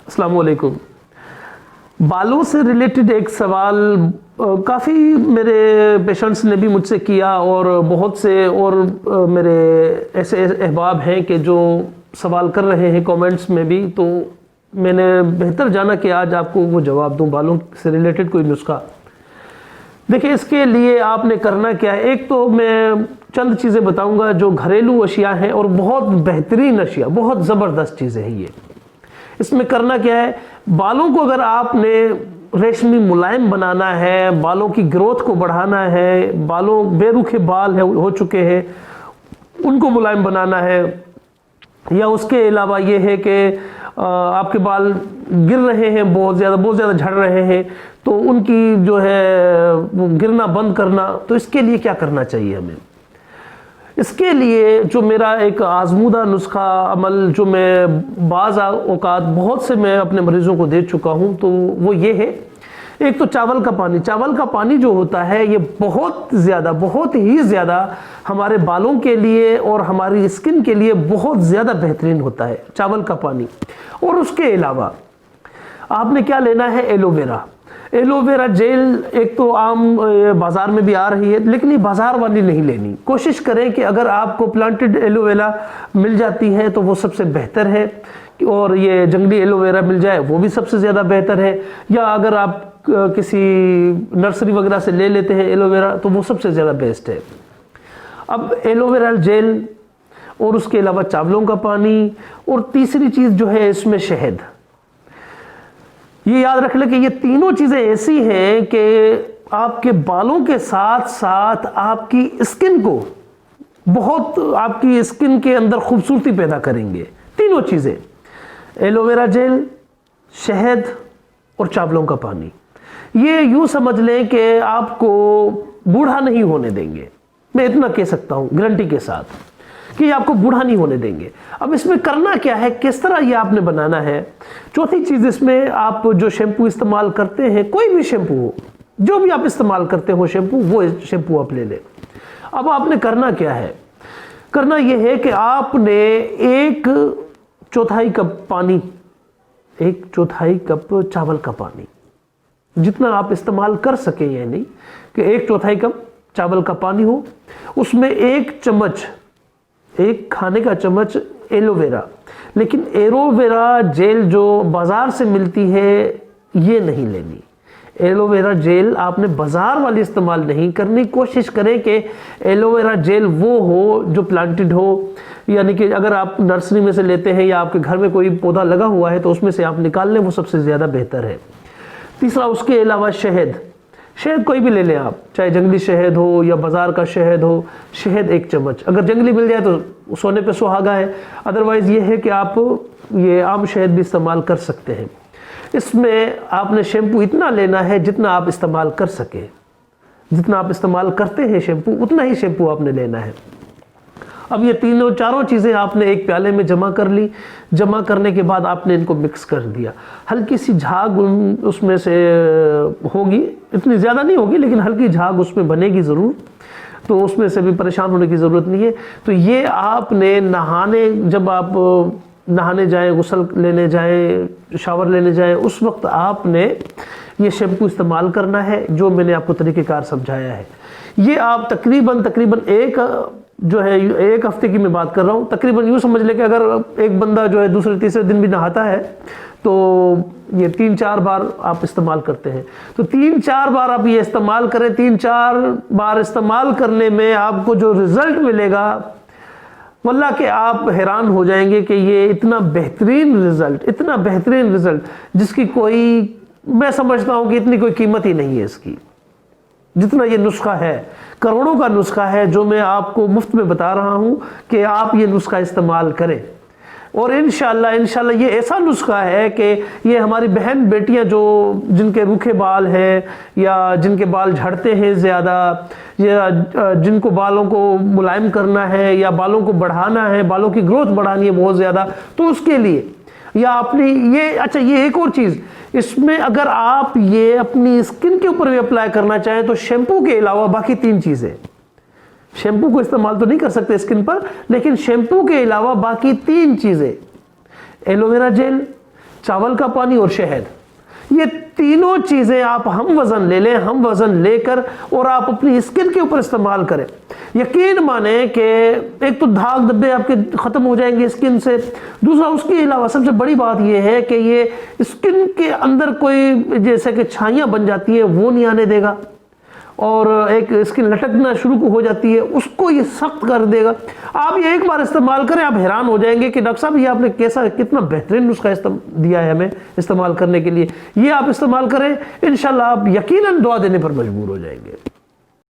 अस्सलाम वालेकुम। बालों से रिलेटेड एक सवाल काफ़ी मेरे पेशेंट्स ने भी मुझसे किया और बहुत से और मेरे ऐसे अहबाब हैं कि जो सवाल कर रहे हैं कमेंट्स में भी, तो मैंने बेहतर जाना कि आज आपको वो जवाब दूं। बालों से रिलेटेड कोई नुस्खा, देखिए इसके लिए आपने करना क्या है। एक तो मैं चंद चीज़ें बताऊंगा जो घरेलू अशिया हैं और बहुत बेहतरीन अशिया, बहुत ज़बरदस्त चीज़ें हैं ये। इसमें करना क्या है, बालों को अगर आपने रेशमी मुलायम बनाना है, बालों की ग्रोथ को बढ़ाना है, बालों बेरुखे बाल हो चुके हैं उनको मुलायम बनाना है, या उसके अलावा ये है कि आपके बाल गिर रहे हैं, बहुत ज़्यादा झड़ रहे हैं, तो उनकी जो है गिरना बंद करना, तो इसके लिए क्या करना चाहिए हमें। इसके लिए जो मेरा एक आजमूदा नुस्खा अमल जो मैं बाज़ औक़ात बहुत से मैं अपने मरीज़ों को दे चुका हूँ, तो वो ये है। एक तो चावल का पानी। चावल का पानी जो होता है ये बहुत ही ज़्यादा हमारे बालों के लिए और हमारी स्किन के लिए बहुत ज़्यादा बेहतरीन होता है चावल का पानी। और उसके अलावा आपने क्या लेना है, एलोवेरा। एलोवेरा जेल एक तो आम बाज़ार में भी आ रही है, लेकिन ये बाज़ार वाली नहीं लेनी। कोशिश करें कि अगर आपको प्लांटेड एलोवेरा मिल जाती है तो वो सबसे बेहतर है, और ये जंगली एलोवेरा मिल जाए वो भी सबसे ज़्यादा बेहतर है। या अगर आप किसी नर्सरी वगैरह से ले लेते हैं एलोवेरा तो वो सबसे ज़्यादा बेस्ट है। अब एलोवेरा जेल और उसके अलावा चावलों का पानी, और तीसरी चीज़ जो है इसमें शहद। ये याद रख लें कि ये तीनों चीज़ें ऐसी हैं कि आपके बालों के साथ साथ आपकी स्किन को बहुत, आपकी स्किन के अंदर खूबसूरती पैदा करेंगे। तीनों चीज़ें, एलोवेरा जेल, शहद और चावलों का पानी, ये यूँ समझ लें कि आपको बूढ़ा नहीं होने देंगे। मैं इतना कह सकता हूँ गारंटी के साथ कि आपको बूढ़ा नहीं होने देंगे। अब इसमें करना क्या है, किस तरह ये आपने बनाना है। चौथी चीज़, इसमें आप जो शैम्पू इस्तेमाल करते हैं, कोई भी शैम्पू हो, जो भी आप इस्तेमाल करते हो शैम्पू, वो शैम्पू आप ले लें। अब आपने करना क्या है, करना ये है कि आपने 1/4 कप पानी, 1/4 कप चावल का पानी, जितना आप इस्तेमाल कर सकें, ये नहीं कि 1/4 कप चावल का पानी हो, उसमें 1 चम्मच, 1 खाने का चम्मच एलोवेरा। लेकिन एलोवेरा जेल जो बाज़ार से मिलती है ये नहीं लेनी। एलोवेरा जेल आपने बाज़ार वाली इस्तेमाल नहीं करनी। कोशिश करें कि एलोवेरा जेल वो हो जो प्लांटेड हो, यानी कि अगर आप नर्सरी में से लेते हैं या आपके घर में कोई पौधा लगा हुआ है तो उसमें से आप निकाल लें, वो सबसे ज़्यादा बेहतर है। तीसरा, उसके अलावा शहद। शहद कोई भी ले लें आप, चाहे जंगली शहद हो या बाज़ार का शहद हो। शहद 1 चम्मच, अगर जंगली मिल जाए तो सोने पे सुहागा है, अदरवाइज़ ये है कि आप ये आम शहद भी इस्तेमाल कर सकते हैं। इसमें आपने शैम्पू इतना लेना है जितना आप इस्तेमाल कर सकें। जितना आप इस्तेमाल करते हैं शैम्पू, उतना ही शैम्पू आपने लेना है। अब ये चारों चीज़ें आपने एक प्याले में जमा कर ली। जमा करने के बाद आपने इनको मिक्स कर दिया। हल्की सी झाग उसमें से होगी, इतनी ज़्यादा नहीं होगी, लेकिन हल्की झाग उसमें बनेगी ज़रूर, तो उसमें से भी परेशान होने की ज़रूरत नहीं है। तो ये आपने जब आप नहाने जाएं, गुस्ल लेने जाएं, शावर लेने जाएं, उस वक्त आपने ये शैम्पू इस्तेमाल करना है जो मैंने आपको तरीक़ेकार समझाया है। ये आप तकरीबन एक हफ्ते की मैं बात कर रहा हूँ। तकरीबन यूँ समझ लें कि अगर एक बंदा जो है दूसरे तीसरे दिन भी नहाता है तो ये 3-4 बार आप इस्तेमाल करते हैं, तो 3-4 बार आप ये इस्तेमाल करें। 3-4 बार इस्तेमाल करने में आपको जो रिज़ल्ट मिलेगा, वल्लाह कि आप हैरान हो जाएंगे कि ये इतना बेहतरीन रिज़ल्ट जिसकी कोई, मैं समझता हूँ कि इतनी कोई कीमत ही नहीं है इसकी, जितना ये नुस्खा है। करोड़ों का नुस्खा है जो मैं आपको मुफ्त में बता रहा हूँ कि आप ये नुस्खा इस्तेमाल करें। और इंशाल्लाह ये ऐसा नुस्खा है कि ये हमारी बहन बेटियां जो जिनके रूखे बाल हैं या जिनके बाल झड़ते हैं ज़्यादा, या जिनको बालों को मुलायम करना है या बालों को बढ़ाना है, बालों की ग्रोथ बढ़ानी है बहुत ज़्यादा, तो उसके लिए, या अपनी ये एक और चीज़, इसमें अगर आप ये अपनी स्किन के ऊपर भी अप्लाई करना चाहें तो शैम्पू के अलावा बाकी 3 चीज़ें, शैम्पू को इस्तेमाल तो नहीं कर सकते स्किन पर, लेकिन शैम्पू के अलावा बाकी 3 चीज़ें, एलोवेरा जेल, चावल का पानी और शहद, ये तीनों चीजें आप हम वजन ले लें, हम वजन लेकर और आप अपनी स्किन के ऊपर इस्तेमाल करें, यकीन माने कि एक तो दाग धब्बे आपके खत्म हो जाएंगे स्किन से। दूसरा, उसके अलावा सबसे बड़ी बात यह है कि ये स्किन के अंदर कोई जैसे कि छाइयां बन जाती है वो नहीं आने देगा, और एक स्किन लटकना शुरू हो जाती है उसको ये सख्त कर देगा। आप ये एक बार इस्तेमाल करें, आप हैरान हो जाएंगे कि डॉक्टर साहब ये आपने कैसा कितना बेहतरीन नुस्खा दिया है हमें इस्तेमाल करने के लिए। ये आप इस्तेमाल करें, इंशाल्लाह आप यकीनन दुआ देने पर मजबूर हो जाएंगे।